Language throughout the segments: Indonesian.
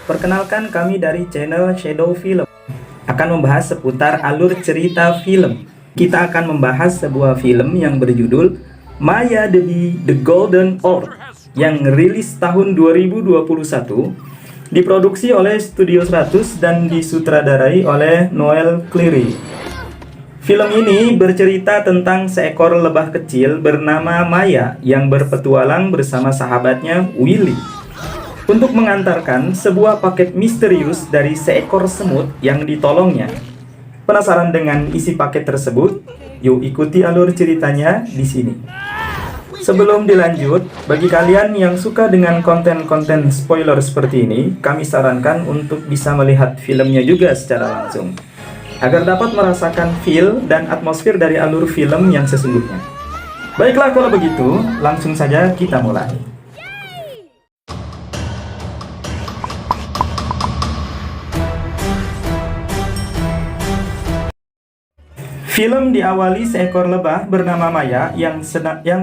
Perkenalkan, kami dari channel Shadow Film akan membahas seputar alur cerita film. Kita akan membahas sebuah film yang berjudul Maya The Golden Orb yang rilis tahun 2021, diproduksi oleh Studio 100 dan disutradarai oleh Noel Cleary. Film ini bercerita tentang seekor lebah kecil bernama Maya yang berpetualang bersama sahabatnya Willy untuk mengantarkan sebuah paket misterius dari seekor semut yang ditolongnya. Penasaran dengan isi paket tersebut? Yuk ikuti alur ceritanya di sini. Sebelum dilanjut, bagi kalian yang suka dengan konten-konten spoiler seperti ini, kami sarankan untuk bisa melihat filmnya juga secara langsung, agar dapat merasakan feel dan atmosfer dari alur film yang sesungguhnya. Baiklah, kalau begitu, langsung saja kita mulai. Film diawali seekor lebah bernama Maya yang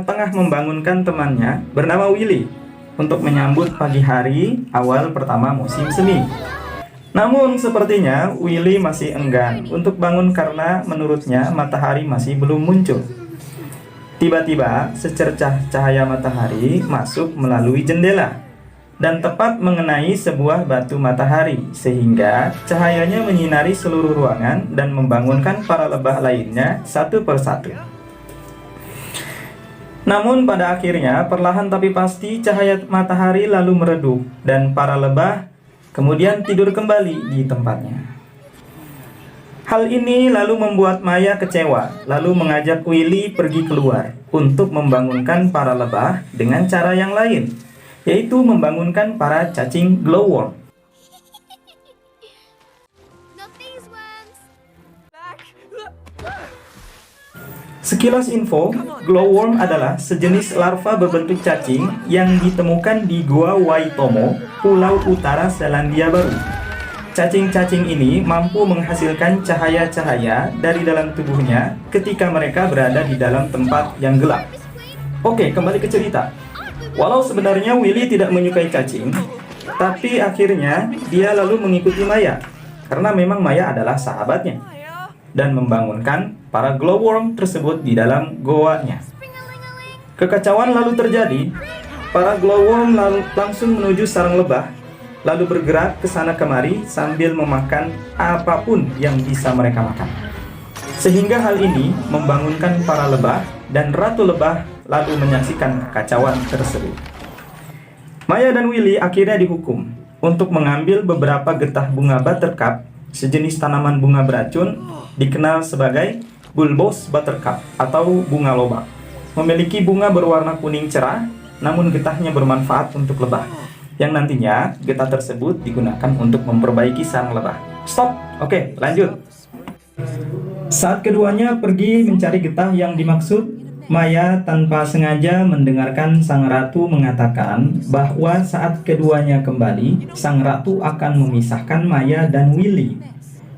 tengah membangunkan temannya bernama Willy untuk menyambut pagi hari awal pertama musim semi. Namun sepertinya Willy masih enggan untuk bangun karena menurutnya matahari masih belum muncul. Tiba-tiba secercah cahaya matahari masuk melalui jendela dan tepat mengenai sebuah batu matahari, sehingga cahayanya menyinari seluruh ruangan dan membangunkan para lebah lainnya satu persatu. Namun pada akhirnya, perlahan tapi pasti cahaya matahari lalu meredup dan para lebah kemudian tidur kembali di tempatnya. Hal ini lalu membuat Maya kecewa, lalu mengajak Willy pergi keluar untuk membangunkan para lebah dengan cara yang lain, yaitu membangunkan para cacing glowworm. Sekilas info, glowworm adalah sejenis larva berbentuk cacing yang ditemukan di Gua Waitomo, Pulau Utara Selandia Baru. Cacing-cacing ini mampu menghasilkan cahaya-cahaya dari dalam tubuhnya ketika mereka berada di dalam tempat yang gelap. Oke, kembali ke cerita. Walau sebenarnya Willy tidak menyukai cacing, tapi akhirnya dia lalu mengikuti Maya karena memang Maya adalah sahabatnya dan membangunkan para glowworm tersebut di dalam goanya. Kekacauan lalu terjadi. Para glowworm langsung menuju sarang lebah, lalu bergerak ke sana kemari sambil memakan apapun yang bisa mereka makan. Sehingga hal ini membangunkan para lebah dan Ratu Lebah lalu menyaksikan kekacauan tersebut. Maya dan Willy akhirnya dihukum untuk mengambil beberapa getah bunga buttercup, sejenis tanaman bunga beracun dikenal sebagai bulbous buttercup atau bunga lobak. Memiliki bunga berwarna kuning cerah, namun getahnya bermanfaat untuk lebah, yang nantinya getah tersebut digunakan untuk memperbaiki sarang lebah. Stop. Oke, lanjut. Saat keduanya pergi mencari getah yang dimaksud, Maya tanpa sengaja mendengarkan sang ratu mengatakan bahwa saat keduanya kembali, sang ratu akan memisahkan Maya dan Willy.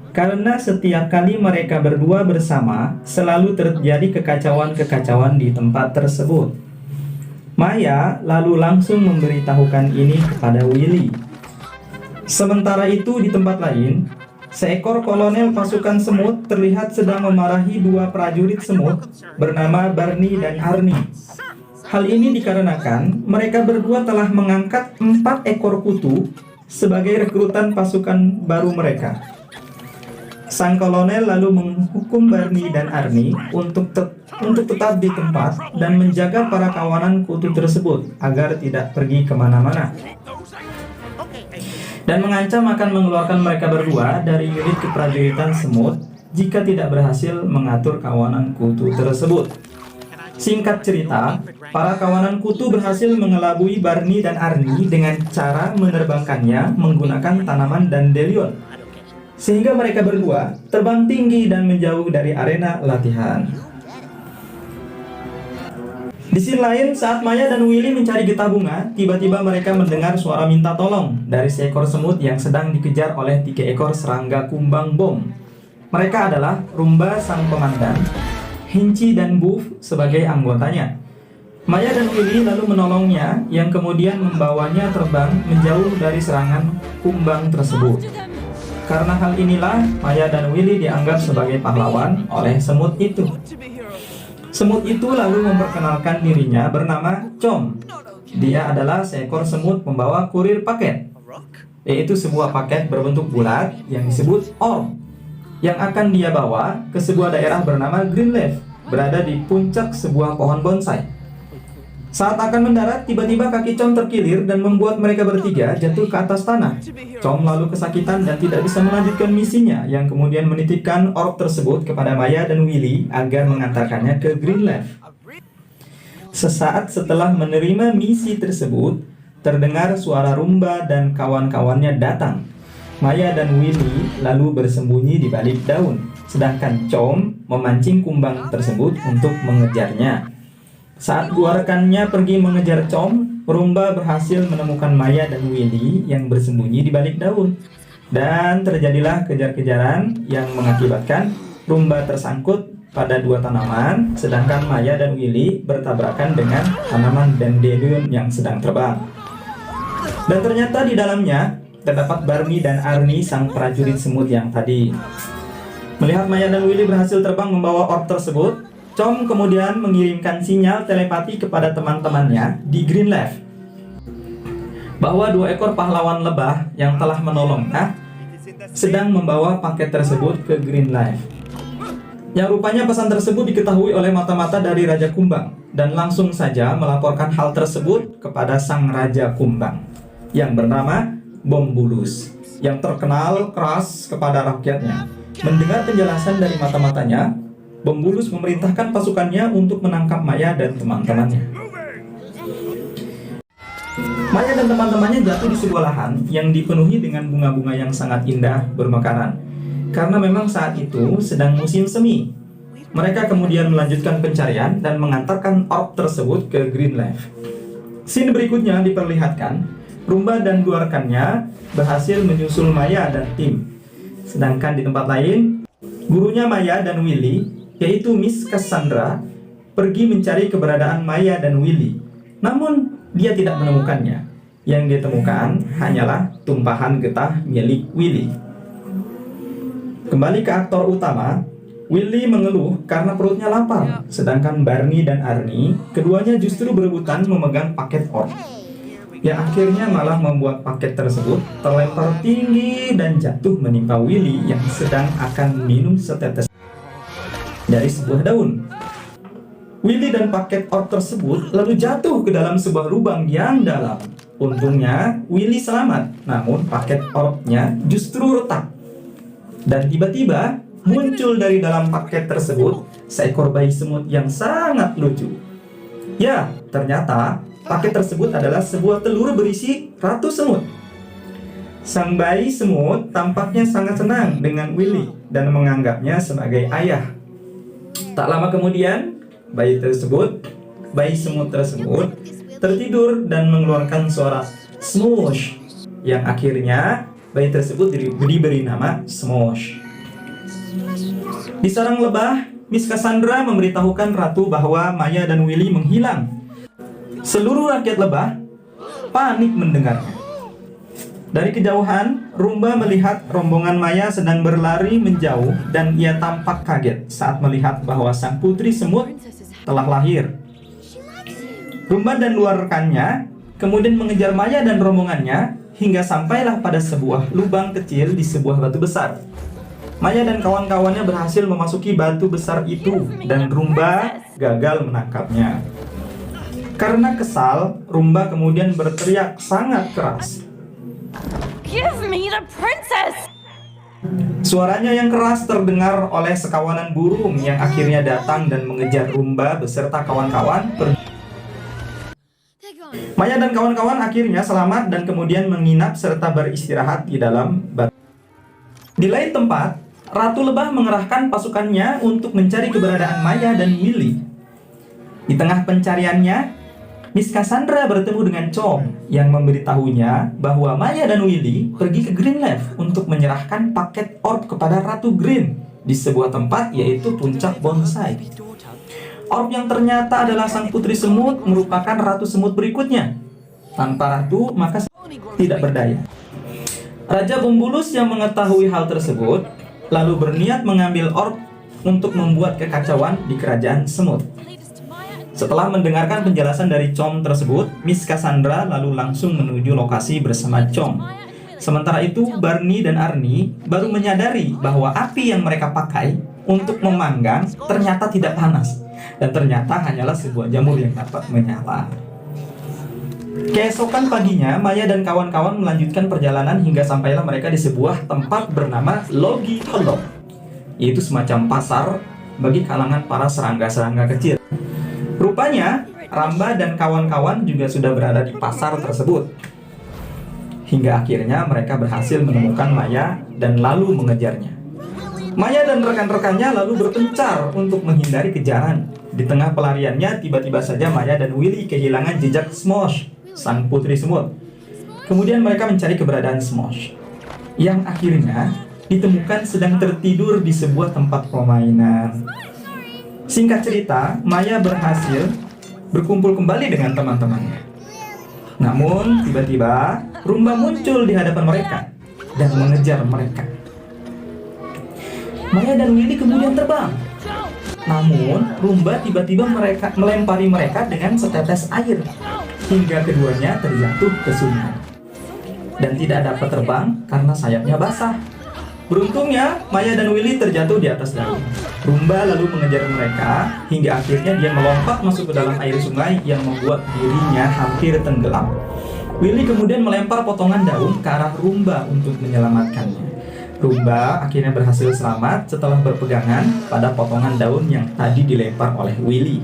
Karena setiap kali mereka berdua bersama, selalu terjadi kekacauan-kekacauan di tempat tersebut. Maya lalu langsung memberitahukan ini kepada Willy. Sementara itu di tempat lain, seekor kolonel pasukan semut terlihat sedang memarahi dua prajurit semut bernama Barney dan Arnie. Hal ini dikarenakan mereka berdua telah mengangkat 4 ekor kutu sebagai rekrutan pasukan baru mereka. Sang kolonel lalu menghukum Barney dan Arnie untuk tetap di tempat dan menjaga para kawanan kutu tersebut agar tidak pergi kemana-mana, dan mengancam akan mengeluarkan mereka berdua dari unit keprajuritan semut jika tidak berhasil mengatur kawanan kutu tersebut. Singkat cerita, para kawanan kutu berhasil mengelabui Barney dan Arnie dengan cara menerbangkannya menggunakan tanaman dandelion, sehingga mereka berdua terbang tinggi dan menjauh dari arena latihan. Di sisi lain, saat Maya dan Willy mencari getah bunga, tiba-tiba mereka mendengar suara minta tolong dari seekor semut yang sedang dikejar oleh 3 ekor serangga kumbang bom. Mereka adalah Rumba sang pemandan, Hinci dan Buff sebagai anggotanya. Maya dan Willy lalu menolongnya, yang kemudian membawanya terbang menjauh dari serangan kumbang tersebut. Karena hal inilah, Maya dan Willy dianggap sebagai pahlawan oleh semut itu. Semut itu lalu memperkenalkan dirinya bernama Com. Dia adalah seekor semut membawa kurir paket, yaitu sebuah paket berbentuk bulat yang disebut orb, yang akan dia bawa ke sebuah daerah bernama Greenleaf, berada di puncak sebuah pohon bonsai. Saat akan mendarat, tiba-tiba kaki Com terkilir dan membuat mereka bertiga jatuh ke atas tanah. Com lalu kesakitan dan tidak bisa melanjutkan misinya, yang kemudian menitipkan orb tersebut kepada Maya dan Willy agar mengantarkannya ke Greenleaf. Sesaat setelah menerima misi tersebut, terdengar suara Rumba dan kawan-kawannya datang. Maya dan Willy lalu bersembunyi di balik daun, sedangkan Com memancing kumbang tersebut untuk mengejarnya. Saat dua rekannya pergi mengejar Com, Rumba berhasil menemukan Maya dan Willy yang bersembunyi di balik daun. Dan terjadilah kejar-kejaran yang mengakibatkan Rumba tersangkut pada dua tanaman, sedangkan Maya dan Willy bertabrakan dengan tanaman dandelion yang sedang terbang. Dan ternyata di dalamnya terdapat Barney dan Arnie, sang prajurit semut yang tadi. Melihat Maya dan Willy berhasil terbang membawa orb tersebut, Com kemudian mengirimkan sinyal telepati kepada teman-temannya di Greenleaf bahwa dua ekor pahlawan lebah yang telah menolongnya sedang membawa paket tersebut ke Greenleaf. Yang rupanya pesan tersebut diketahui oleh mata-mata dari Raja Kumbang, dan langsung saja melaporkan hal tersebut kepada sang Raja Kumbang yang bernama Bombulus, yang terkenal keras kepada rakyatnya. Mendengar penjelasan dari mata-matanya, Bombulus memerintahkan pasukannya untuk menangkap Maya dan teman-temannya. Maya dan teman-temannya jatuh di sebuah lahan yang dipenuhi dengan bunga-bunga yang sangat indah bermekaran. Karena memang saat itu sedang musim semi. Mereka kemudian melanjutkan pencarian dan mengantarkan orb tersebut ke Greenleaf. Scene berikutnya diperlihatkan Rumba dan dua rekannya berhasil menyusul Maya dan tim. Sedangkan di tempat lain, gurunya Maya dan Willy, yaitu Miss Cassandra, pergi mencari keberadaan Maya dan Willy. Namun, dia tidak menemukannya. Yang dia temukan hanyalah tumpahan getah milik Willy. Kembali ke aktor utama, Willy mengeluh karena perutnya lapar, sedangkan Barney dan Arnie, keduanya justru berebutan memegang paket orb, yang akhirnya malah membuat paket tersebut terlempar tinggi dan jatuh menimpa Willy yang sedang akan minum setetes dari sebuah daun. Willy dan paket orb tersebut lalu jatuh ke dalam sebuah lubang yang dalam. Untungnya Willy selamat, namun paket orbnya justru retak. Dan tiba-tiba muncul dari dalam paket tersebut seekor bayi semut yang sangat lucu. Ya, ternyata paket tersebut adalah sebuah telur berisi ratu semut. Sang bayi semut tampaknya sangat senang dengan Willy dan menganggapnya sebagai ayah. Tak lama kemudian, bayi semut tersebut tertidur dan mengeluarkan suara smoosh, yang akhirnya bayi tersebut diberi nama Smosh. Di sarang lebah, Miss Cassandra memberitahukan ratu bahwa Maya dan Willy menghilang. Seluruh rakyat lebah panik mendengarnya. Dari kejauhan, Rumba melihat rombongan Maya sedang berlari menjauh dan ia tampak kaget saat melihat bahwa sang putri semut telah lahir. Rumba dan dua rekannya kemudian mengejar Maya dan rombongannya hingga sampailah pada sebuah lubang kecil di sebuah batu besar. Maya dan kawan-kawannya berhasil memasuki batu besar itu dan Rumba gagal menangkapnya. Karena kesal, Rumba kemudian berteriak sangat keras. Give me the princess! Suaranya yang keras terdengar oleh sekawanan burung yang akhirnya datang dan mengejar Rumba beserta kawan-kawan. Maya dan kawan-kawan akhirnya selamat dan kemudian menginap serta beristirahat di dalam batu. Di lain tempat, Ratu Lebah mengerahkan pasukannya untuk mencari keberadaan Maya dan Willy. Di tengah pencariannya, Miss Cassandra bertemu dengan Com yang memberitahunya bahwa Maya dan Willy pergi ke Greenleaf untuk menyerahkan paket orb kepada Ratu Green di sebuah tempat yaitu puncak bonsai. Orb yang ternyata adalah sang putri semut merupakan ratu semut berikutnya. Tanpa ratu, maka tidak berdaya. Raja Bumbulus yang mengetahui hal tersebut, lalu berniat mengambil orb untuk membuat kekacauan di kerajaan semut. Setelah mendengarkan penjelasan dari Com tersebut, Miss Cassandra lalu langsung menuju lokasi bersama Com. Sementara itu, Barney dan Arnie baru menyadari bahwa api yang mereka pakai untuk memanggang ternyata tidak panas, dan ternyata hanyalah sebuah jamur yang dapat menyala. Keesokan paginya, Maya dan kawan-kawan melanjutkan perjalanan hingga sampailah mereka di sebuah tempat bernama Logi Hollow, yaitu semacam pasar bagi kalangan para serangga-serangga kecil. Rupanya, Ramba dan kawan-kawan juga sudah berada di pasar tersebut. Hingga akhirnya mereka berhasil menemukan Maya dan lalu mengejarnya. Maya dan rekan-rekannya lalu berpencar untuk menghindari kejaran. Di tengah pelariannya, tiba-tiba saja Maya dan Willy kehilangan jejak Smosh, sang putri semut. Kemudian mereka mencari keberadaan Smosh, yang akhirnya ditemukan sedang tertidur di sebuah tempat permainan. Singkat cerita, Maya berhasil berkumpul kembali dengan teman-temannya. Namun, tiba-tiba Rumba muncul di hadapan mereka dan mengejar mereka. Maya dan Willy kemudian terbang. Namun, Rumba tiba-tiba melempari mereka dengan setetes air, hingga keduanya terjatuh ke sungai dan tidak dapat terbang karena sayapnya basah. Beruntungnya, Maya dan Willy terjatuh di atas daun. Rumba lalu mengejar mereka hingga akhirnya dia melompat masuk ke dalam air sungai yang membuat dirinya hampir tenggelam. Willy kemudian melempar potongan daun ke arah Rumba untuk menyelamatkannya. Rumba akhirnya berhasil selamat setelah berpegangan pada potongan daun yang tadi dilempar oleh Willy.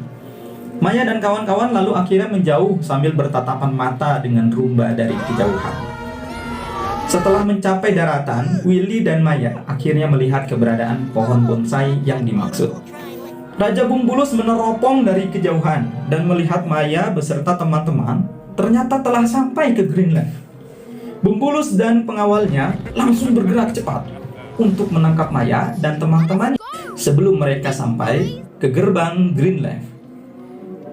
Maya dan kawan-kawan lalu akhirnya menjauh sambil bertatapan mata dengan Rumba dari kejauhan. Setelah mencapai daratan, Willy dan Maya akhirnya melihat keberadaan pohon bonsai yang dimaksud. Raja Bumbulus meneropong dari kejauhan dan melihat Maya beserta teman-teman ternyata telah sampai ke Greenleaf. Bumbulus dan pengawalnya langsung bergerak cepat untuk menangkap Maya dan teman-temannya sebelum mereka sampai ke gerbang Greenleaf.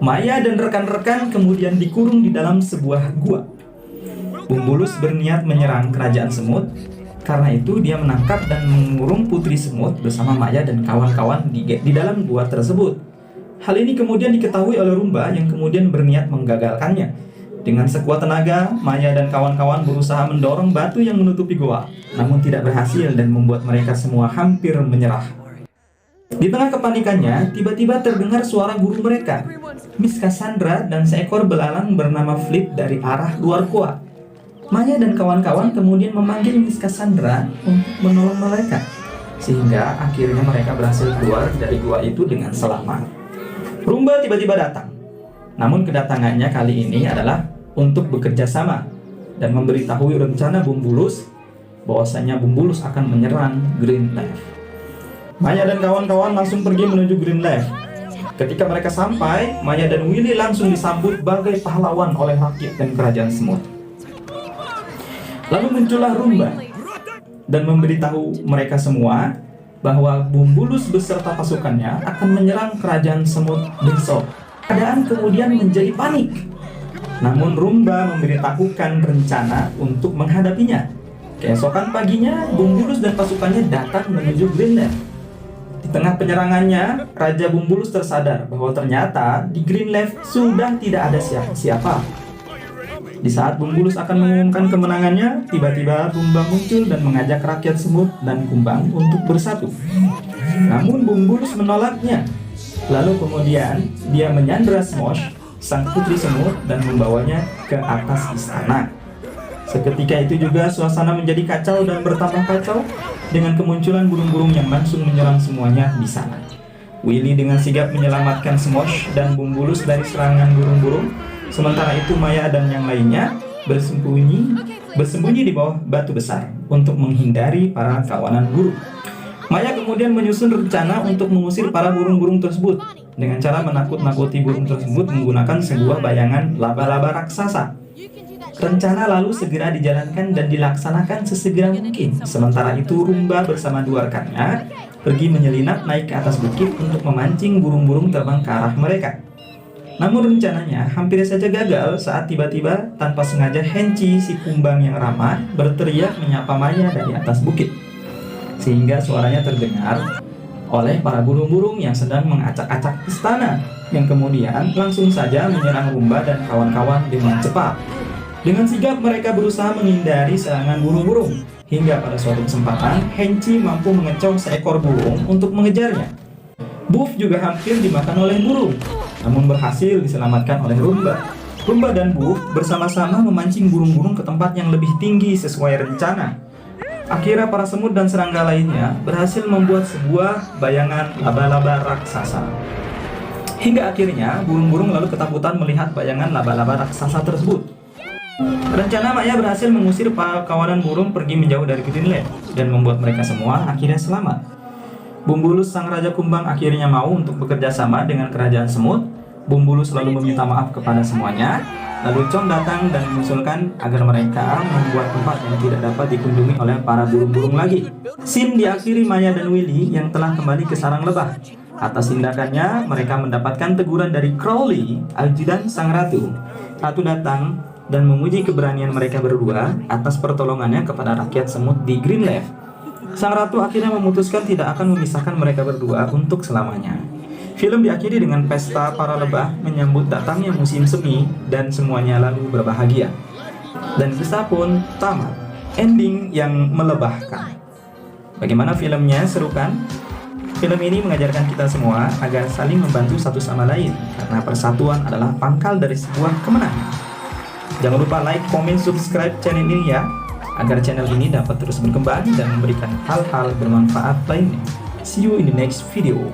Maya dan rekan-rekan kemudian dikurung di dalam sebuah gua. Bumbulus berniat menyerang kerajaan semut. Karena itu dia menangkap dan mengurung putri semut bersama Maya dan kawan-kawan di dalam gua tersebut. Hal ini kemudian diketahui oleh Rumba yang kemudian berniat menggagalkannya. Dengan sekuat tenaga, Maya dan kawan-kawan berusaha mendorong batu yang menutupi gua, namun tidak berhasil dan membuat mereka semua hampir menyerah. Di tengah kepanikannya, tiba-tiba terdengar suara guru mereka, Miss Cassandra dan seekor belalang bernama Flip dari arah luar gua. Maya dan kawan-kawan kemudian memanggil Miss Cassandra untuk menolong mereka, sehingga akhirnya mereka berhasil keluar dari gua itu dengan selamat. Rumba tiba-tiba datang, namun kedatangannya kali ini adalah untuk bekerja sama dan memberitahu rencana Bumbulus bahwasanya Bumbulus akan menyerang Greenleaf. Maya dan kawan-kawan langsung pergi menuju Greenleaf. Ketika mereka sampai, Maya dan Willy langsung disambut bagai pahlawan oleh rakyat dan kerajaan semut. Lalu muncullah Rumba dan memberitahu mereka semua bahwa Bumbulus beserta pasukannya akan menyerang kerajaan semut besok. Keadaan kemudian menjadi panik. Namun Rumba memberitahukan rencana untuk menghadapinya. Keesokan paginya, Bumbulus dan pasukannya datang menuju Greenleaf. Di tengah penyerangannya, Raja Bumbulus tersadar bahwa ternyata di Greenleaf sudah tidak ada siapa-siapa. Di saat Bumbulus akan mengumumkan kemenangannya, tiba-tiba Rumba muncul dan mengajak rakyat semut dan kumbang untuk bersatu. Namun Bumbulus menolaknya. Lalu kemudian dia menyandra Smosh, sang putri semut, dan membawanya ke atas istana. Seketika itu juga suasana menjadi kacau dan bertambah kacau dengan kemunculan burung-burung yang langsung menyerang semuanya di sana. Willy dengan sigap menyelamatkan Smosh dan Bumbulus dari serangan burung-burung. Sementara itu Maya dan yang lainnya bersembunyi di bawah batu besar untuk menghindari para kawanan burung. Maya kemudian menyusun rencana untuk mengusir para burung-burung tersebut dengan cara menakut-nakuti burung tersebut menggunakan sebuah bayangan laba-laba raksasa. Rencana lalu segera dijalankan dan dilaksanakan sesegera mungkin. Sementara itu Rumba bersama dua rekannya pergi menyelinap naik ke atas bukit untuk memancing burung-burung terbang ke arah mereka. Namun rencananya hampir saja gagal saat tiba-tiba tanpa sengaja Henchi si kumbang yang ramah berteriak menyapa Maya dari atas bukit. Sehingga suaranya terdengar oleh para burung-burung yang sedang mengacak-acak istana, yang kemudian langsung saja menyerang Rumba dan kawan-kawan dengan cepat. Dengan sigap mereka berusaha menghindari serangan burung-burung, hingga pada suatu kesempatan Henchi mampu mengecong seekor burung untuk mengejarnya. Buff juga hampir dimakan oleh burung, namun berhasil diselamatkan oleh Rumba. Rumba dan Buff bersama-sama memancing burung-burung ke tempat yang lebih tinggi sesuai rencana. Akhirnya para semut dan serangga lainnya berhasil membuat sebuah bayangan laba-laba raksasa. Hingga akhirnya burung-burung lalu ketakutan melihat bayangan laba-laba raksasa tersebut. Rencana Maya berhasil mengusir para kawanan burung pergi menjauh dari Greenland dan membuat mereka semua akhirnya selamat. Bumbulus sang raja kumbang akhirnya mau untuk bekerja sama dengan kerajaan semut. Bumbulus selalu meminta maaf kepada semuanya. Lalu Chong datang dan mengusulkan agar mereka membuat tempat yang tidak dapat dikunjungi oleh para burung-burung lagi. Scene diakhiri Maya dan Willy yang telah kembali ke sarang lebah. Atas tindakannya, mereka mendapatkan teguran dari Crowley, ajudan sang ratu. Ratu datang dan memuji keberanian mereka berdua atas pertolongannya kepada rakyat semut di Greenleaf. Sang ratu akhirnya memutuskan tidak akan memisahkan mereka berdua untuk selamanya. Film diakhiri dengan pesta para lebah menyambut datangnya musim semi dan semuanya lalu berbahagia. Dan kisah pun tamat. Ending yang melebahkan. Bagaimana filmnya? Seru kan? Film ini mengajarkan kita semua agar saling membantu satu sama lain, karena persatuan adalah pangkal dari sebuah kemenangan. Jangan lupa like, komen, subscribe channel ini ya, agar channel ini dapat terus berkembang dan memberikan hal-hal bermanfaat lainnya. See you in the next video.